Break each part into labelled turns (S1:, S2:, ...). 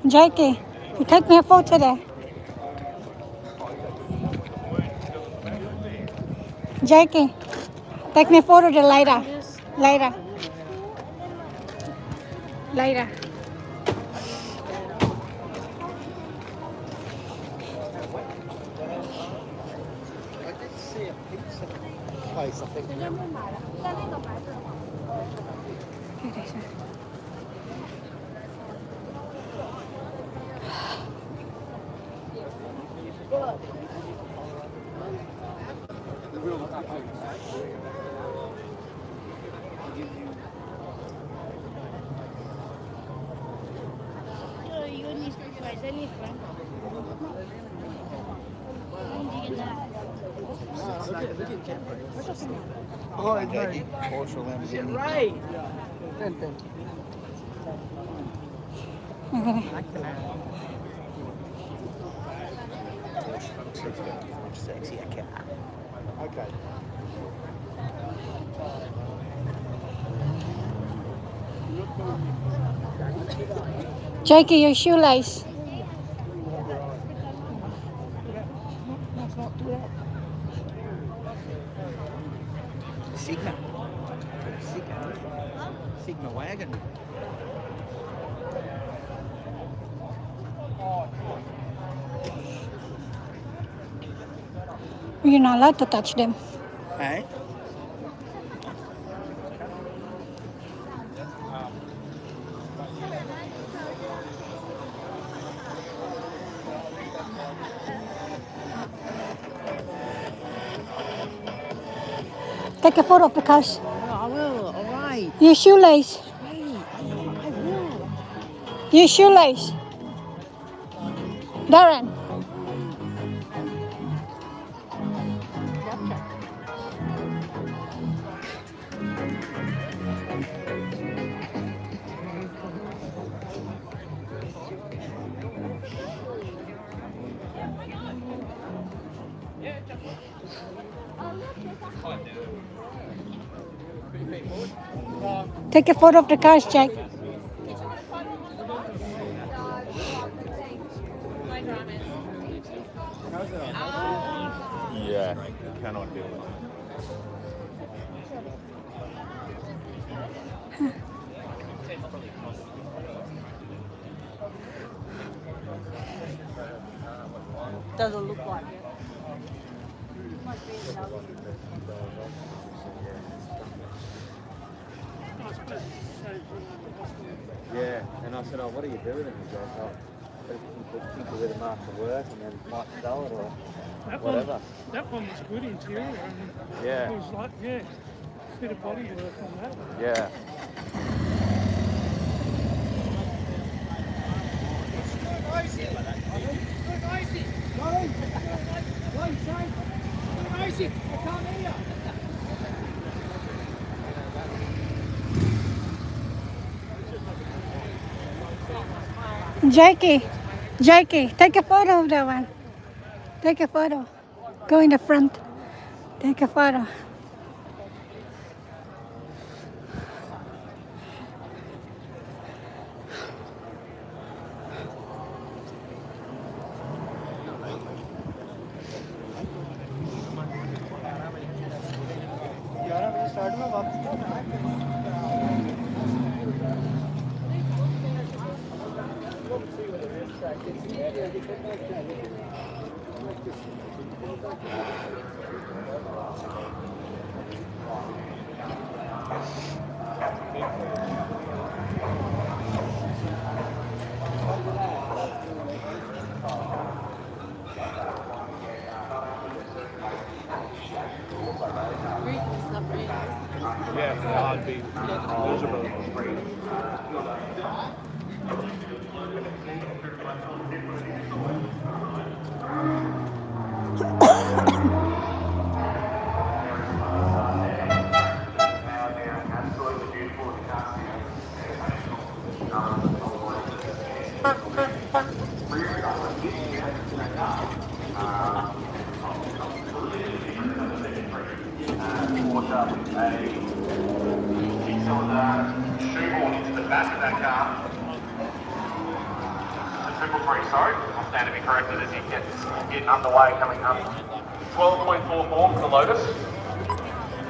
S1: Jakey, you take me a photo there. Jakey, take me a photo there later. Later. Later.
S2: I did see a pizza place, I think. Oh, no. Porsche Lamborghini. Right. Sexy car. Okay.
S1: Jakey, your shoelace.
S2: Sigma. Sigma wagon.
S1: You're not allowed to touch them.
S2: Hey?
S1: Take a photo of the cars.
S2: Oh, I will. All right.
S1: Your shoelace.
S2: Hey, I will.
S1: Your shoelace. Darren. Take a photo of the cars, Jack.
S3: Yeah, cannot do it.
S4: Doesn't look like it.
S3: Yeah, and I said, oh, what are you doing? And he goes, oh, tinker with them after work and then might sell it or whatever.
S5: That one was good interior. And
S3: Yeah.
S5: It was like, yeah, bit of body work on that.
S3: Yeah.
S1: Jakey, take a photo of that one. Take a photo. Go in the front. Take a photo.
S3: Yeah, I'd be miserable.
S6: Shoehorn into the back of that car. Super free, sorry. I'll stand to be corrected as he gets getting underway, coming up. 12.44 for the Lotus.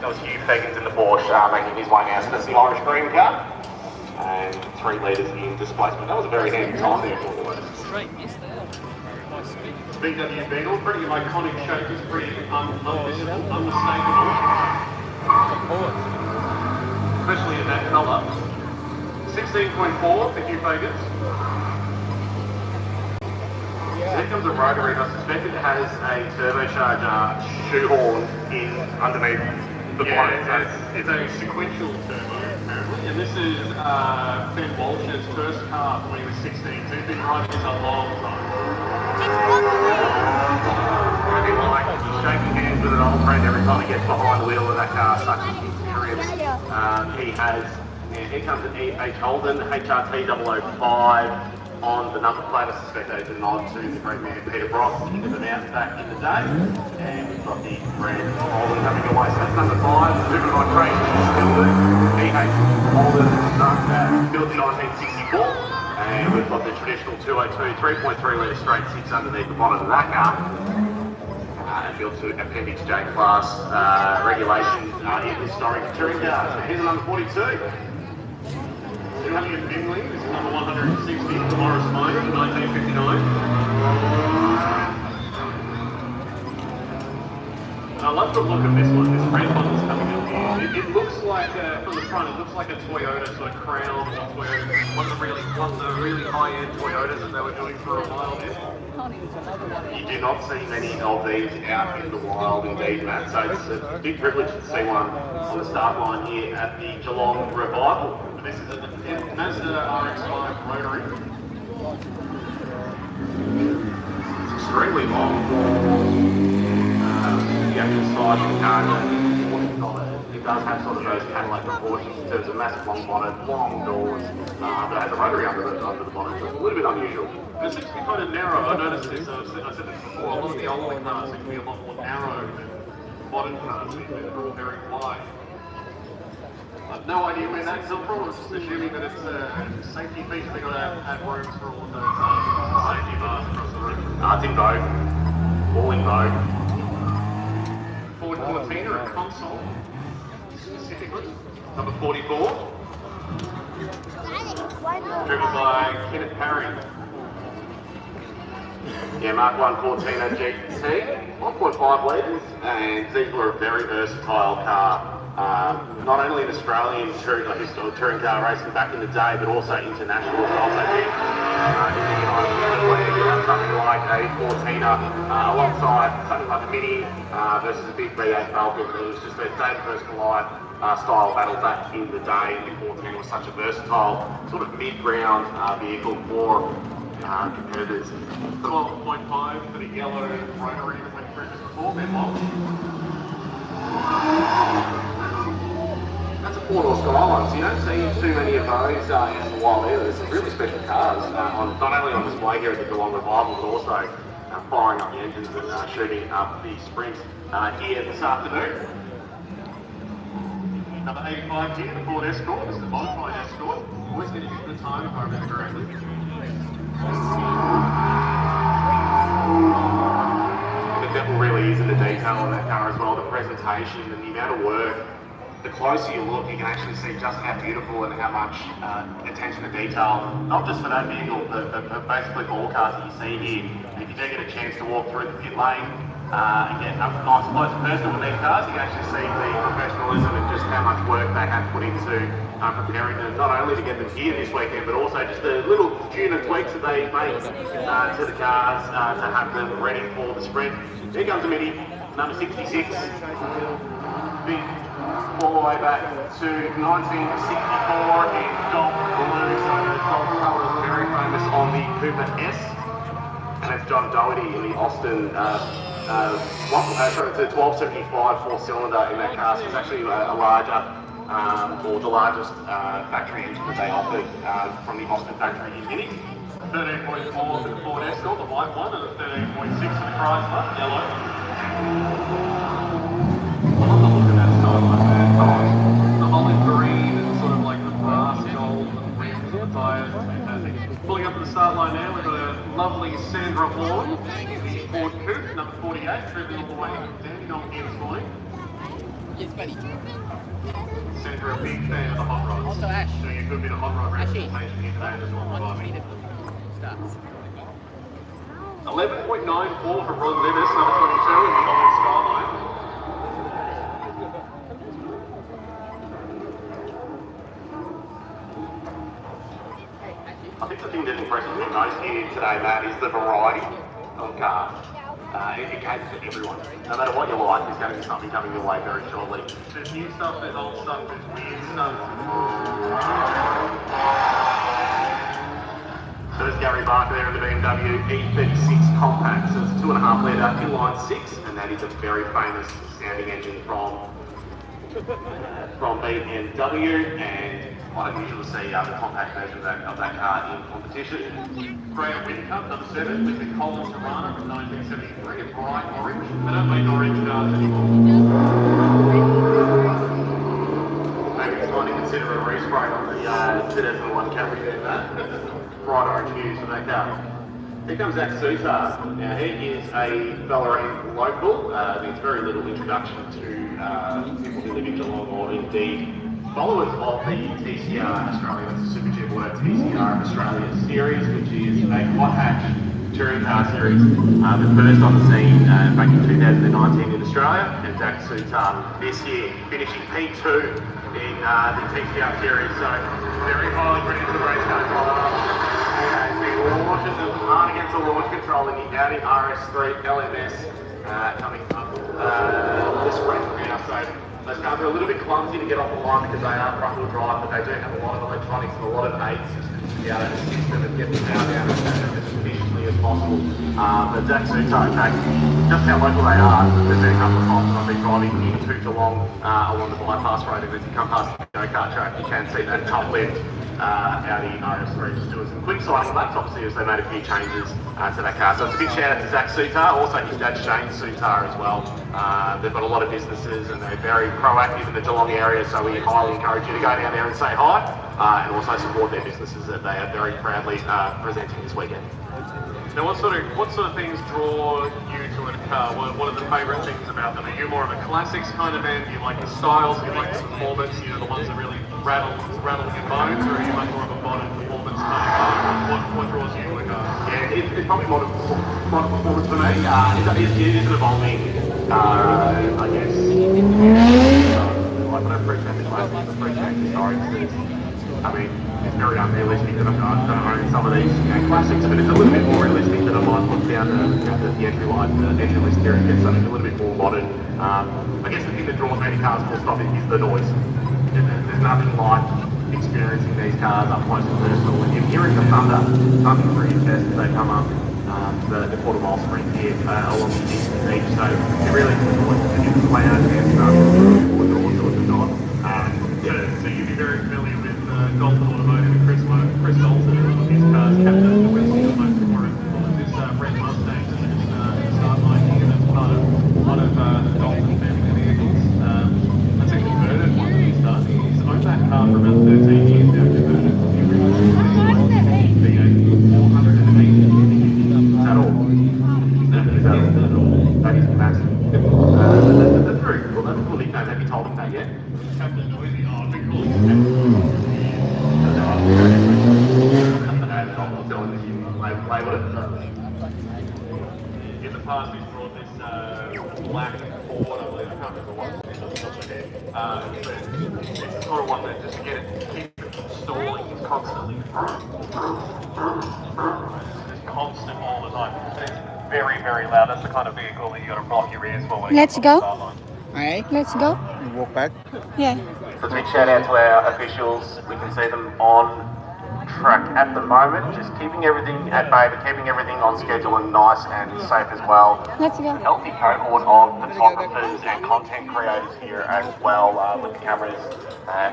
S6: That was Hugh Feggins in the Porsche, making his way now. So that's the Irish green car. And 3 litres in displacement. That was a very handy time there for the Lotus.
S4: Great miss there. Nice speed.
S6: VW Beetle, pretty iconic shape, it's pretty unmistakable. Especially in that colour. 16.4 for Hugh Feggins. Here comes a rotary. I suspect it has a turbocharger shoehorned in underneath the bonnet. It's a sequential turbo, apparently. And this is Ben Walsh's first car when he was 16. So he's been riding this a long time. I think like shaking hands with an old friend every time he gets behind the wheel of that car, such as his experience. He has, here comes an H. Holden, HRT 005 on the number plate. I suspect that is a nod to the great man Peter Brock. He was announced back in the day. And we've got the red Holden coming away. So that's number 5, driven by Craig Spilden. PH Holden, built in 1964. And we've got the traditional 202, 3.3 litre straight 6 underneath the bonnet of that car. And built to Appendix J class regulations in historic touring cars. So here's the number 42. Julian Bingley, this is number 160 for Morris Motor in 1959. And I love the look of this one, this red one that's coming up here. It looks like, from the front, it looks like a Toyota sort of Crown or Toyota, one of the really high-end Toyotas that they were doing for a while there. You do not see many of these out in the wild indeed, Matt, so it's a big privilege to see one on the start line here at the Geelong Revival. This is a Mazda RX-5 rotary. It's extremely long. The actual size of the car, it does have sort of those Cadillac proportions in terms of massive long bonnet, long doors, but it has a rotary under the bonnet, so it's a little bit unusual. And it seems to be kind of narrow. I noticed this, I said this before, a lot of the older cars seem to be a lot more narrow than modern cars, they're all very wide. I've no idea where that comes from. I was just assuming that it's a safety feature. They've got to add rooms for all of those safety bars across the room. It's in vogue. All in vogue. Ford Cortina, a console, specifically. Number 44. Driven by Kenneth Parry. Yeah, Mark 1 Cortina GT, 1.5 litres, and these were a very versatile car. Not only in Australian touring car racing back in the day, but also international. So also in the United Kingdom, where you have something like a Cortina alongside something like a Mini versus a big V8 Falcon. It was just a David versus Goliath style battle back in the day. The Cortina was such a versatile sort of mid-ground vehicle for competitors. 12.5 for the yellow rotary that went through just before, Ben Walsh. That's a 4-door Skyline, so you don't see too many of those in the wild either. There's some really special cars, not only on display here at the Geelong Revival, but also firing up the engines and shooting up the sprint here this afternoon. Number 85 here, the Ford Escort. This is the modified Escort. Always get used to the time if I remember correctly. The devil really is in the detail on that car as well, the presentation and the amount of work. The closer you look, you can actually see just how beautiful and how much attention to detail, not just for that vehicle, but basically for all cars that you see here. And if you do get a chance to walk through the pit lane and get up nice and close and personal with these cars, you can actually see the professionalism and just how much work they have put into preparing them, not only to get them here this weekend, but also just the little tune and tweaks that they make to the cars to have them ready for the sprint. Here comes the Mini, number 66. Big all the way back to 1964 in Gold Blue, so the Gold colour is very famous on the Cooper S. And it's John Doherty in the Austin, the 1275 4-cylinder in that car. So it's actually a larger, or the largest factory engine that they offered from the Austin factory in Mini. 13.4 for the Ford Escort, the white one, and a 13.6 for the Chrysler, yellow. I love the look of that style like that. The olive green and sort of like the brass gold and the rims and the tyres, fantastic. Pulling up the the start line now. We've got a lovely Sandra Horn, the Ford Coupe, number 48, driven all the way from Dandenong here this morning.
S2: Yes, buddy.
S6: Sandra, a big fan of the hot rods.
S2: Also, Ash.
S6: Doing a good bit of hot rod representation here today as well.
S2: 120 starts.
S6: 11.94 from Ron Levis, number 22, in the orange skyline. I think the thing that impresses me most here today, Matt, is the variety of cars. It caters for everyone. No matter what you like, there's going to be something coming your way very shortly. There's new stuff, there's old stuff, there's weird stuff. So there's Gary Barker there in the BMW E36 Compact. So it's 2.5 litre inline 6, and that is a very famous sounding engine from BMW, and quite unusual to see the compact version of that car in competition. Graham Whitaker, number 7, with the Coleman Tirana from 1973, a bright orange. They don't make orange cars anymore. Maybe it's time to consider a respray on the 2001 Camry then, bright orange hues for that car. Here comes Zach Sutar. Now he is a Ballarat local. There's very little introduction to people who live in Geelong, or indeed followers of the TCR Australia, that's the Super G Water TCR Australia series, which is a hot hatch touring car series. The first on the scene back in 2019 in Australia, and Zach Sutar this year finishing P2 in the TCR series. So very highly predicted race car driver. As he launches and hard against the launch control in the Audi RS3 LMS coming up this week now. So those cars are a little bit clumsy to get off the line because they are front-wheel drive, but they do have a lot of electronics and a lot of aids to be able to assist them and get the power down as efficiently as possible. But Zach Sutar, in fact, just how local they are, there's been a couple of times when I've been driving into Geelong along the bypass road, and as you come past the go-kart track, you can see that top lift Audi RS3 just doing some quick cycling laps, obviously, as they made a few changes to that car. So it's a big shout out to Zach Sutar, also his dad Shane Sutar as well. They've got a lot of businesses and they're very proactive in the Geelong area, so we highly encourage you to go down there and say hi, and also support their businesses that they are very proudly presenting this weekend.
S7: Now, what sort of things draw you to a car? What are the favourite things about them? Are you more of a classics kind of man? Do you like the styles? Do you like the performance? You know, the ones that really rattle your bones, or are you much more of a modern performance kind of car? What draws you to a car?
S6: Yeah, it's probably modern performance for me. It is an evolving, I guess. But I appreciate the classics, I appreciate the historics. I mean, it's very unrealistic that I'm going to own some of these classics, but it's a little bit more realistic that I might look down the entry list here and get something a little bit more modern. I guess the thing that draws me to cars full stop is the noise. There's nothing like experiencing these cars up close and personal, and hearing the thunder through your chest as they come up the quarter-mile sprint here along the eastern beach. So it really is the noise and the clouds and stuff what draws to it or not.
S7: So you'd be very familiar with Dalton Automotive and Chris Dalton, and one of his cars captain the Westfield Motor for this red Mustang that's in the start line here. That's part of one of the Dalton family vehicles. That's a converted one that he's done. He's owned that car for about 13 years now, converted. He realised the V8 480.
S6: Is that all? That is massive. That's very cool. That's a cool nickname. Have you told him that yet?
S7: Captain Noisy. Oh, we call him in the past, he's brought this black Ford, I believe. I can't remember what it is. But it's the sort of one that just to get it, keep it stalling, it's constantly. It's constant all the time. And it's very, very loud. That's the kind of vehicle that you got to block your ears for when
S1: Let's
S7: you come
S1: go.
S7: on the sideline.
S2: Hey,
S1: Let's go.
S2: you walk back.
S1: Yeah.
S6: So a big shout out to our officials. We can see them on track at the moment, just keeping everything at bay, but keeping everything on schedule and nice and safe as well.
S1: Let's go.
S6: Healthy cohort of photographers and content creators here as well, with the cameras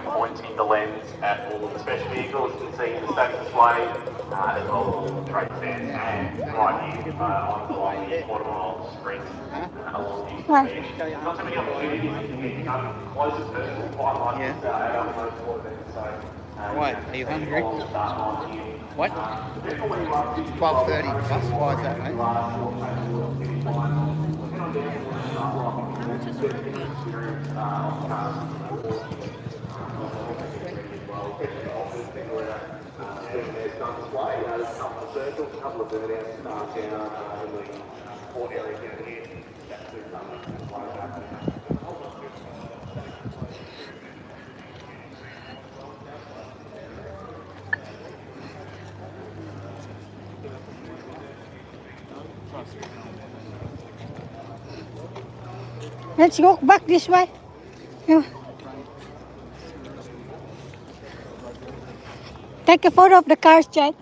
S6: pointing the lens at all of the special vehicles. You can see in the static display, as well as all the trade stands and right here on the quarter-mile sprint along the eastern beach. Not too many opportunities to get close to person, quite like this at other motorsport events. So
S2: What? Are you hungry? What? 12:30 plus. Why is that, mate?
S1: Let's walk back this way. Yeah. Take a photo of the cars, Jack.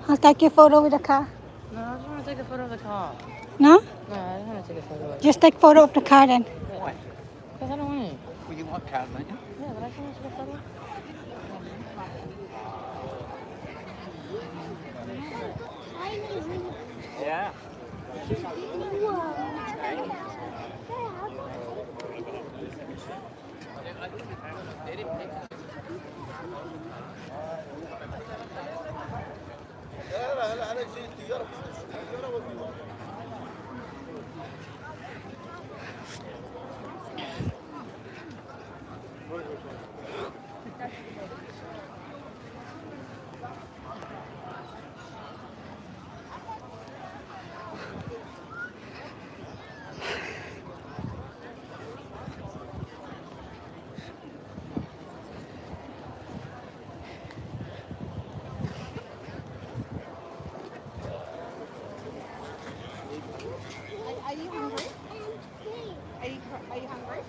S1: I'll take a photo with the car.
S8: No, I just want to take a photo of the car.
S1: No?
S8: No, I just want to take a photo of it.
S1: Just take photo of the car then.
S2: Why?
S8: Because I don't want to.
S2: Well, you like cars, don't you?
S8: Yeah, but I just want to take a photo.
S3: Yeah.
S9: Are you hungry? Are you hungry?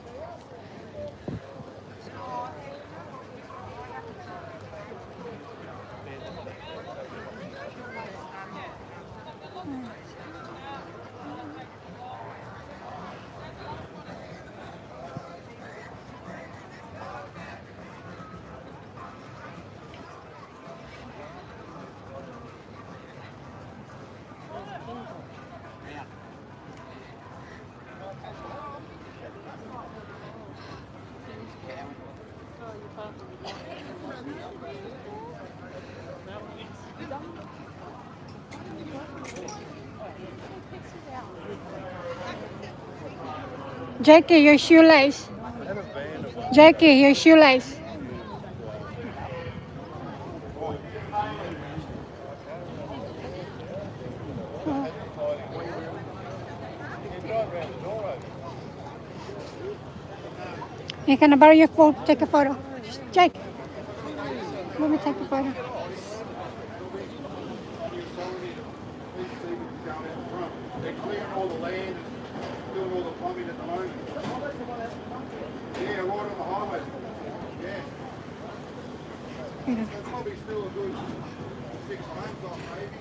S1: Jackie, your shoelace. Jackie, your shoelace. You can borrow your phone, take a photo. Jake, let me take a photo.
S6: They're clearing all the land, doing all the plumbing at the moment. Yeah, right on the highway. Yeah. There's probably still a good 6 months off, maybe.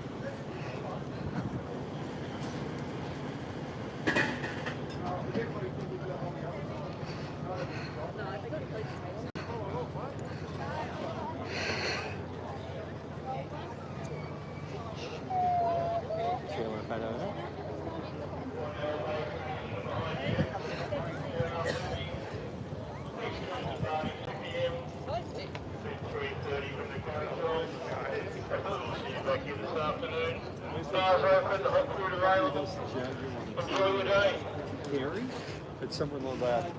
S3: Carrie? It's someone like that.